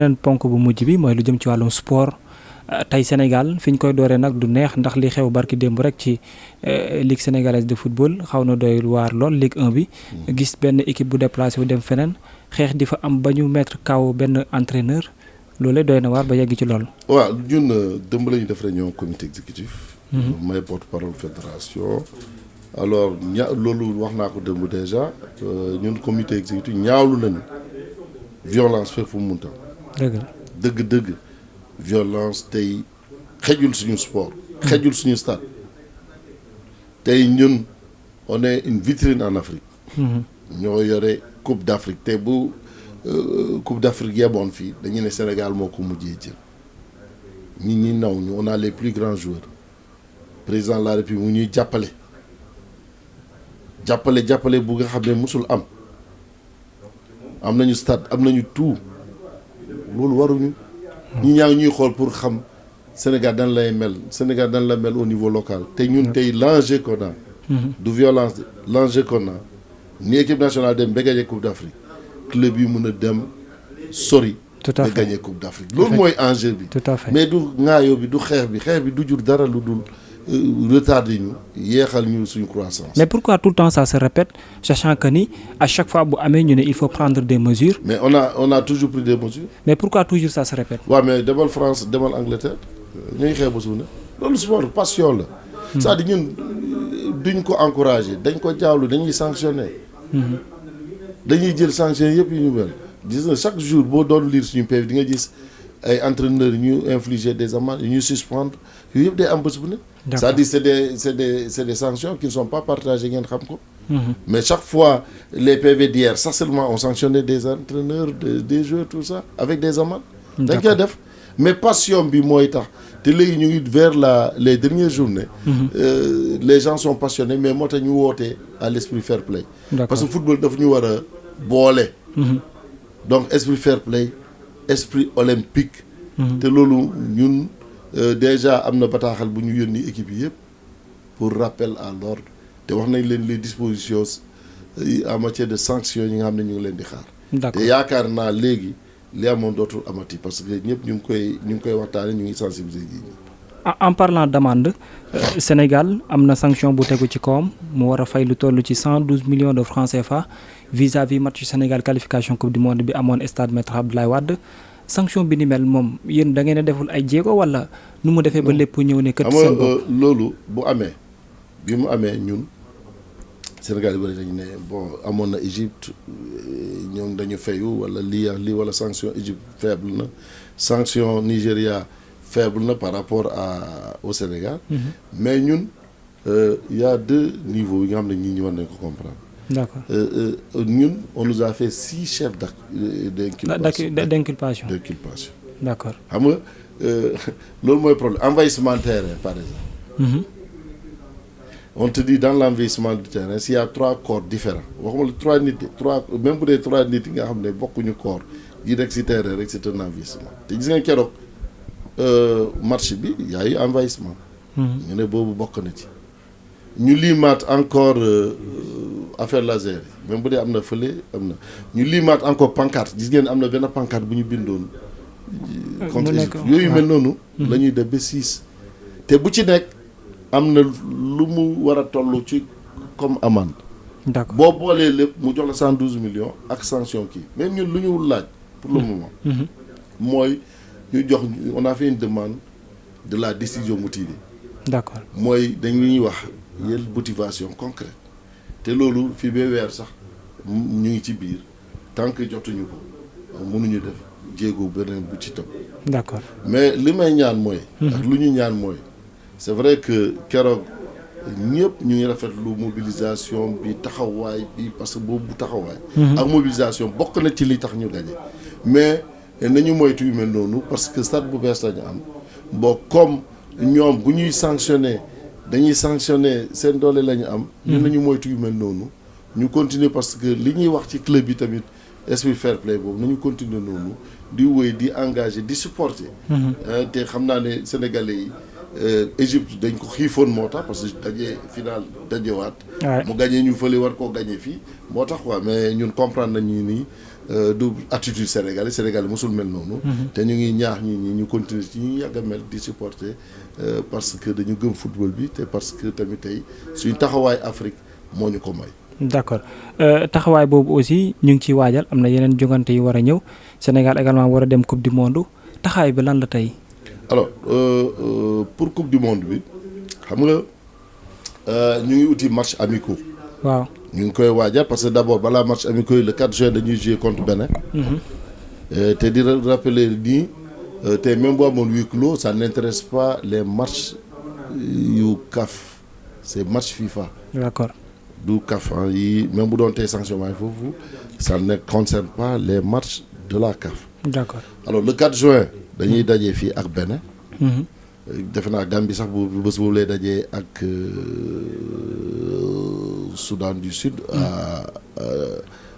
beneen ponk bu mujj bi mooy lu jëm ci wàllum sport tey Sénégal fi ñu koy dooree nag du neex ndax li xew barki démb rek ci ligue sénégalaise de football xaw na doy waar lool ligue 1 bi. gis benn équipe bu déplacé wu dem feneen xeex di fa am ba ñu mettre kaw benn entraîneur loolee doy na waar ba yegg ci lool. waaw ñun démb la ñu def réunion comité exécutif. may porte-parole fédération. alors loolu wax naa ko démb déjà ñun comité exécutif ñaawlu nañu violence fépp fu mu munta dëgg violence tey xejul suñu sport xejul suñu stade tey ñun on est une vitrine en Afrique ñoo yore coupe d'Afrique te bu coupe d'Afrique yeboon fii dañu ne Sénégal moo ko mujjee jël ñi naw ñu on a les plus grands joueurs président de la République mu ñuy jàppale bu nga xam ne musul am nañu stade am nañu tout loolu waruñu ñi ñaa ngi ñuy xool pour xam Sénégal dan la mel au niveau local te ñun tey l'enjeu qu'on a du violence l'enjeu qu'on a ni équipe nationale dem ba gagner coupe d'Afrique club yi mën a dem sori ba gagner coupe d'Afrique loolu mooy enjeu bi mais du ŋaayoo bi du xeex bi du jur dara lu dul retardé ñu yéexal ñu suñu croissance. Mais pourquoi tout le temps ça se répète sachant que ni à chaque fois bu amee ñu ne il faut prendre des mesures. Mais on a toujours pris des mesures. Mais pourquoi toujours ça se répète. waaw mais demal France demal Angleterre ñuy xeex ba suuna loolu sport passion la. c'est-à-dire ñun duñ ko encourager dañ ko jaawlu dañuy sanctionner. dañuy jël sanction yëpp yu ñu mel. gis nga chaque jour boo doon lire suñu PV di nga gis ay entraîneurs ñu infliger des amendes ñu suspendre yooyu yëpp day am bés bu ne. C'est-à-dire c'est des sanctions qui ne sont pas partagées ngeen xam ko. Mais chaque fois les PV d'hier ça seulement on sanctionné des entraîneurs des joueurs tout ça avec des amendes. dañ koy def mais passion bi mooy tax te léegi ñu ngi vers les dernières journées. Les gens sont passionnés mais moo tax ñu wootee à l'esprit fair play. Parce que football daf ñu war a boole. Donc esprit fair play esprit olympique. te loolu ñun. Déjà am na bataaxal bu ñu yónni équipe yi yëpp pour rappel à l'ordre te wax nañ leen les dispositions en matière de sanctions yi nga xam ne ñu ngi leen di xaar. te yaakaar naa léegi li amoon dootul amati parce que ñëpp ñu ngi koy waxtaanee ñu ngi sensibiliser ji. En parlant d'amende Sénégal am na sanction bu tegu ci kawam mu war a fay lu toll ci 112 millions de francs CFA vis-à-vis match Sénégal qualification coupe du monde bi amoon stade Maître Abdoulaye Wade. Sanction bi ni mel moom yéen da ngeen a deful ay jéego wala nu mu defee ba lépp ñëw ne kët seen bopp loolu bi mu amee ñun Sénégal yi bëri dañu ne bon amoon na Égypte ñoom dañu fayu wala lii wala sanction Égypte faible na sanction Nigéria faible na par rapport au Sénégal. Mais ñun y a deux niveaux yi nga xam ne ñi war nañ ko comprendre. D'accord. Ñun on nous a fait 6 chefs d'inculpation. D'accord. xam nga loolu mooy problème envahissement de terrain par exemple. On te dit dans l'envahissement du terrain s'il y a 3 corps différents waxuma la 3 nit même bu dee 3 nit yi nga xam ne bokkuñu corps yi rek ci terrain rek c'est un envahissement te gis nga keroog match bi y a eu envahissement. ñu ne boobu bokk na ci. ñu liimaat encore affaire laser yi même bu dee am na fële am na ñu liimaat encore pancarte gis ngeen am na benn pancarte bu ñu bindoon. contre Égypte yooyu mel noonu. la ñuy def ba 6. te bu ci nekk am na lu mu war a toll ci comme amende. D'accord boo boolee lépp mu jox la 112 millions ak sanction kii même ñun lu ñu laaj. pour le moment. mooy ñu jox on a fait une demande de la décision motivée. D'accord mooy dañuy wax yel motivation concrète te loolu fii ba weer sax ñu ngi ci biir tant que jotuñu ko mënuñu def jéego beneen bu ci topp. D'accord mais li may ñaan mooy. ak lu ñu ñaan mooy c'est vrai que keroog ñëpp ñu ngi rafetlu mobilisation bi taxawaay bi parce que boobu taxawaay. ak mobilisation bokk na ci li tax ñu gañe mais nañu moytu yu mel noonu parce que stade bu bees la ñu am bon comme ñoom bu ñuy sanctionner dañuy sanctionner seen doole la ñu am. ñun nañu moytu yu mel noonu ñu continuer parce que li ñuy wax ci club yi tamit esprit fair play boobu nañu continuer noonu di wéy di engager di supporter. te xam naa ne sénégalais yi Égypte dañ ko xiifoon moo tax parce que daje final dajewaat. mu gagné ñu fële war koo gagné fii moo tax quoi mais ñun comprendre nañu ni du attitude Sénégal mosul mel noonu. te ñu ngi ñaax ñi ñu continuer ci ñu yàgg a mel di supporter parce que dañu gëm football bi te parce que tamit tey suñu taxawaay Afrique moo ñu ko may. d'accord taxawaay boobu aussi ñu ngi ciy waajal am na yeneen jongante yu war a ñëw Sénégal également war a dem coupe du monde taxawaay bi lan la tey. alors pour coupe du monde bi xam nga ñu ngi uti match amicaux. waaw ñu ngi koy waajal parce que d'abord balaa match amicaux yi le 4 juin dañuy jouer contre Bénin. te di rappeler nii te même boo amoon huis clos ça n'intéresse pas les matchs yu CAF c'est match FIFA. d'accord. du CAF yi même bu doon tey sanctionnement yi foofu ça ne concerne pas les matchs de la CAF. d'accord alors le 4 juin dañuy dajee fii ak Bénin. defe naa Gambie sax bu bés boobu lay dajee ak Soudan du Sud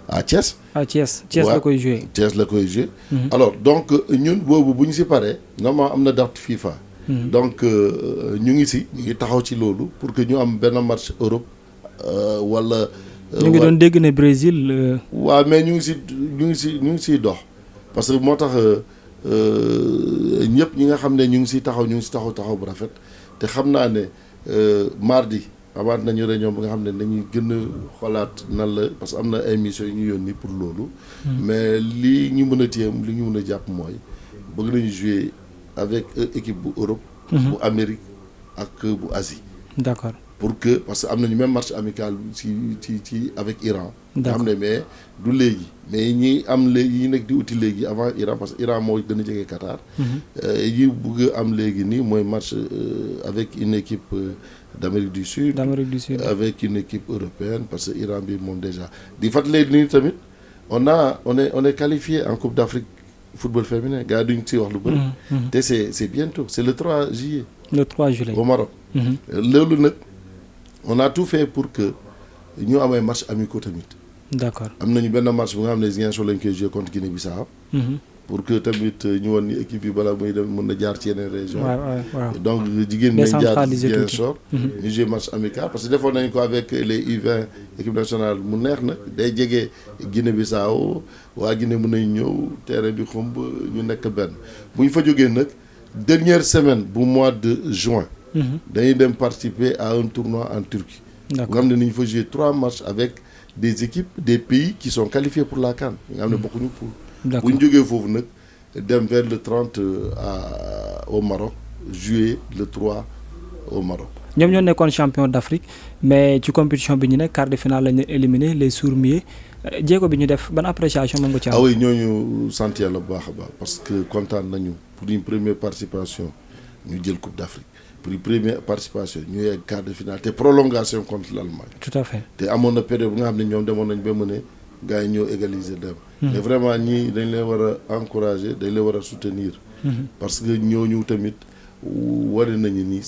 à Thiès. Thiès la koy joué. Thiès la koy joué. alors donc ñun boobu bu ñu si paree normalement am na date FIFA. donc ñu ngi taxaw ci loolu pour que ñu am benn match Europe wala. ñu ngi doon dégg ne Brésil. waaw mais ñu ngi siy dox parce que moo tax ñëpp ñi nga xam ne ñu ngi siy taxaw bu rafet te xam naa ne mardi amaat nañu réunion bi nga xam ne dañuy gën a xoolaat nan la parce que am na ay missions yu ñu yónni pour loolu. mais li ñu mën a téyam li ñu mën a jàpp mooy bëgg nañu jouer avec équipe bu Europe. bu Amérique ak bu Asie. d'accord. pour que parce que am nañu même match amical ci avec Iran. nga xam ne mais du léegi mais ñi am léegi ñi nekk di uti léegi avant Iran parce que Iran moo gën a jege Qatar. yi bëgg am léegi nii mooy match avec une équipe d'Amérique du Sud. avec une équipe européenne parce que Iran bi moom déjà di fàttali nii tamit on est qualifié en Coupe d'Afrique football féminin gars yi duñ ci wax lu bëri. te c'est bientôt c'est le 3 juillet. le 3 juillet au Maroc. loolu nag on a tout fait pour que ñu amee match amicaux tamit. d'accord am nañu benn match bu nga xam ne Ziguinchor lañ koy jouer contre Guinée-Bissau. pour que tamit ñu woon ni équipe yi balaa muy dem mën na jaar ci yeneen région donc jigéen ñi nañ jaar Ziguinchor ñu jouer match amical parce que defoon nañ ko avec les U20 équipe nationale mu neex nag day jege Guinée-Bissau waa Guinée mën nañ ñëw terrain bi xumb ñu nekk benn bu ñu fa jógee nag dernière semaine bu mois de juin dañuy dem participer à un tournoi en Turquie nga xam ne ni ñu fa jouer 3 matchs avec des équipes des pays qui sont qualifiés pour la CAN nga xam ne bokkuñu pour bu ñu jógee foofu nag dem vers le 30 au Maroc juillet le 3 au Maroc. ñoom ñoo nekkoon champion d'Afrique mais ci compétition bi ñu nekk quart de finale lañu éliminé les sourds-muets jéego bi ñu def ban appréciation moom nga ci am. oui ñooñu sant yàlla bu baax a baax parce que kontaan nañu pour une première participation ñu jël Coupe d'Afrique pour une première participation ñu yegg quart de finale te prolongation contre l'Allemagne. tout à fait te amoon na période bu nga xam ne ñoom demoon nañ ba mu ne gars yi ñoo égaliser dem. mais vraiment ñii dañ leen war a encourager dañ leen war a soutenir. parce que ñooñu tamit wane nañu ni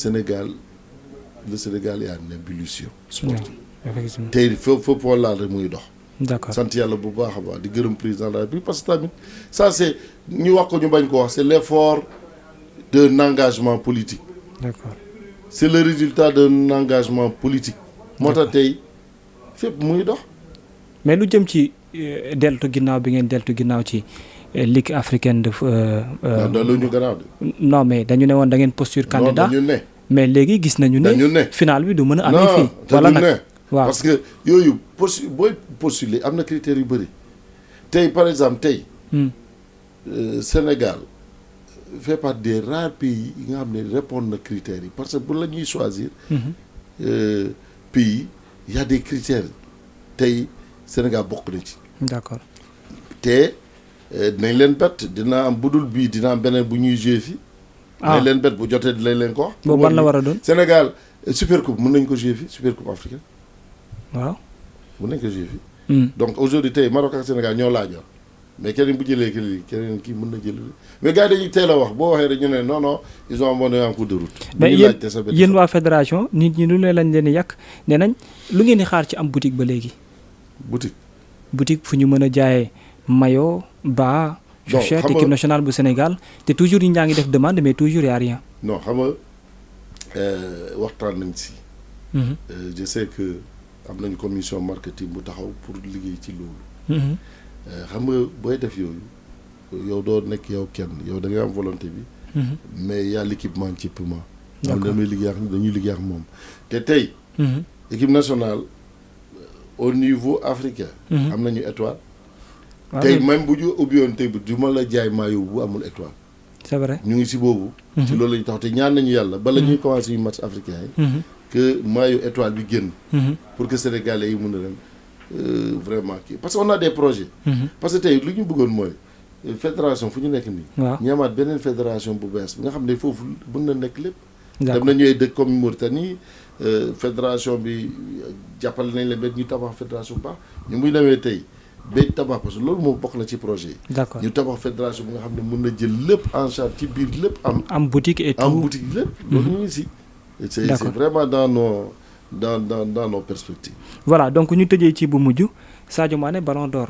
le Sénégal est en ébullition sportive. effectivement tey fépp foo laal rek muy dox. d'accord sant yàlla bu baax a baax di gërëm président de la République parce que tamit ça c'est ñu wax ko ñu bañ ko wax c'est l'effort d'un engagement politique. d'accord c'est le résultat d'un engagement politique. moo tax tey fépp muy dox. mais lu jëm ci deltu ginnaaw bi ngeen deltu ginnaaw ci Ligue africaine de. loolu ñu gannaaw de. non mais dañu ne woon da ngeen posture candidat dañu ne. mais léegi gis nañu ne. final bi du mën a amee fii. wala nag waaw parce que yooyu booy postuler am na critères yu bëri tey par exemple tey. Sénégal fait partie des rares pays yi nga xam ne répondre na critères yi parce que bu la ñuy choisir. pays y a des critères tey Sénégal bokk na ci. d'accord te dinañ leen bett dina am budul bii dina am beneen bu ñuy jouer fii. dinañ leen bett bu jotee dinañ leen ko wax. boobu ban la war a doon Sénégal super coupe mën nañ ko jouer fii super coupe africaine. waaw mën nañ ko jouer fii. donc aujourd'hui tey Maroc ak Sénégal ñoo laajoon mais keneen bu jëlee keneen kii mën na jël mais gars yi dañuy teel a wax boo waxee rek ñu ne non ils ont abandonné en cours de route. mais yéen waa fédération nit ñi lu ne lañ leen di yàq nee nañ lu ngeen di xaar ci am boutique ba léegi. boutique fu ñu mën a jaayee maillot bas. t-shirt équipe nationale bu Sénégal te toujours yi ñaa ngi def demande mais toujours y a rien. non xam nga waxtaan nañ si. je sais que am nañu commission marketing bu taxaw pour liggéey ci loolu. xam nga booy def yooyu yow doo nekk yow kenn yow da ngay am volonté bi. mais y a l'équipement ci piment. d'accord dañuy liggéey ak moom te tey. équipe nationale au niveau africain. am nañu étoile. tey même bu ñu ubbi woon tey du ma la jaay maillot bu amul étoile. c'est vrai ñu ngi si boobu. ci loolu la ñu tax te ñaan nañu yàlla bala ñuy commencé yu match africain yi. que maillot étoile bi génn. pour que sénégalais yi mun a dem vraiment kii parce que on a des projets. parce que tey lu ñu bëggoon mooy fédération fu ñu nekk nii. waaw ñu amaat beneen fédération bu bees bi nga xam ne foofu mën na nekk lépp. d'accord dem nañu ay dëkk comme Mauritanie fédération bi jàppale nañ leen ba ñu tabax fédération bu baax ñu muy demee tey ba tabax parce que loolu moom bokk na ci projet yi. d'accord ñu tabax fédération bi nga xam ne mën na jël lépp en charge ci biir lépp am boutique et tout am boutique lépp. loolu ñu ngi si. c'est vraiment dans nos perspectives. voilà donc ñu tëjee ci bu mujj Sadio Mané Ballon d'Or.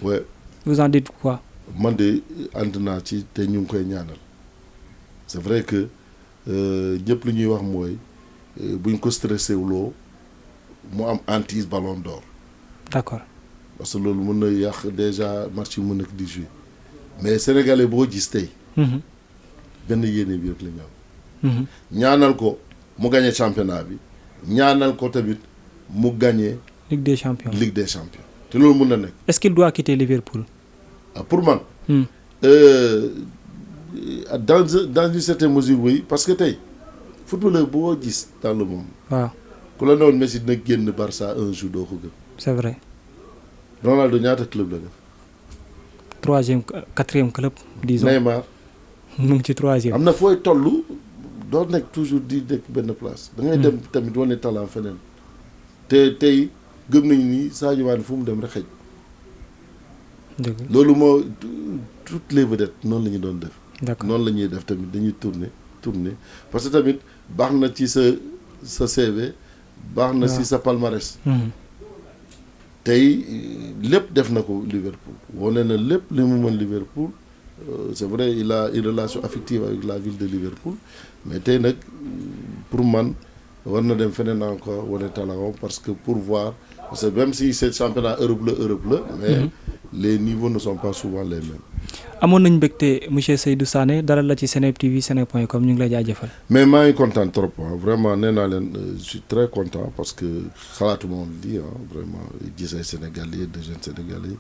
ouais. vous en dites quoi. man de ànd naa ci te ñu ngi koy ñaanal c'est vrai que ñëpp lu ñuy wax mooy buñ ko stressé wuloo mu am hantise Ballon d'Or. d'accord. parce que loolu mën na yàq déjà match yi mën na di jouer mais sénégalais boo gis tey. benn yéene bi rek la ñu am. ñaanal ko mu gagné championnat bi ñaanal ko tamit mu gagné. Ligue des champions te loolu mën na nekk. est-ce qu'il doit quitter Liverpool. pour man. dans une certaine mesure oui parce que tey footballeur boo gis dans le monde. waaw ku la newoon Messi dina génn Barça un jour doo ko gëm. c'est vrai. Ronaldo ñaata club la def. 3e 4e club. disons Neymar. mu ngi ci 3e. am na fooy toll doo nekk toujours di nekk benn place. da ngay dem tamit wane talent feneen. te tey gëm nañu ni Sadio Mané fu mu dem rek xëj. dëgg loolu moo toutes les vedettes noonu la ñu doon def. d'accord noonu la ñuy def tamit dañuy tourner parce que tamit baax na ci sa CV. baax na ci sa palmarès. tey lépp def na ko Liverpool wane na lépp li mu mën Liverpool c'est vrai il a une relation affective avec la ville de Liverpool mais tey nag pour man war na dem feneen encore wane talent parce que pour voir parce que même si c'est championnat Europe la mais les niveaux ne sont pas souvent les mêmes. amoon nañu mbégte monsieur Seydou Sané dalal la ci Seneweb TV seneweb.com ñu ngi lay jaajëfal. mais maa ngi content trop vraiment nee naa leen je suis très content parce que xalaatuma woon lii vraiment gis ay Sénégalais de jeunes Sénégalais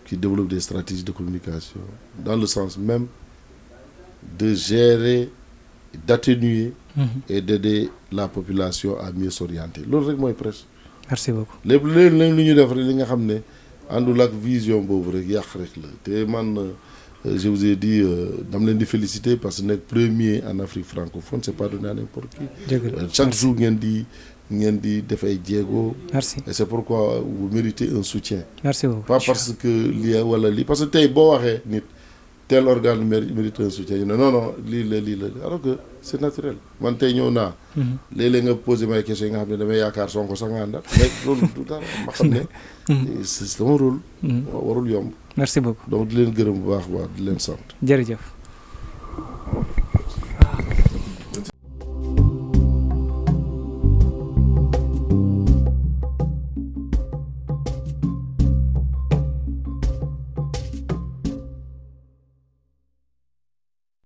qui développent des stratégies de communication dans le sens même de gérer d'atténuer et d'aider la population à mieux s'orienter loolu rek mooy presque. merci beaucoup. lépp lu ñu def rek li nga xam ne àndul ak vision boobu rek yàq rek la te man je vous ai dit dama leen di féliciter parce que nekk premier en Afrique francophone c'est pas donné à n'importe qui. chaque jour ngeen di def ay jéego. merci et c'est pourquoi vous méritez un soutien. merci beaucoup. pas parce que lii wala lii parce que tey boo waxee nit tel organe mérite un soutien ñu ne non lii la alors que c'est naturel man tey ñëw naa. léeg-léeg nga posé may question yi nga xam ne damay yaakaar Sonko sax nga àndal mais loolu du dara ma xam ne. c'est sama rôle. warul yomb. merci beaucoup donc di leen gërëm bu baax di leen sant. jërëjëf.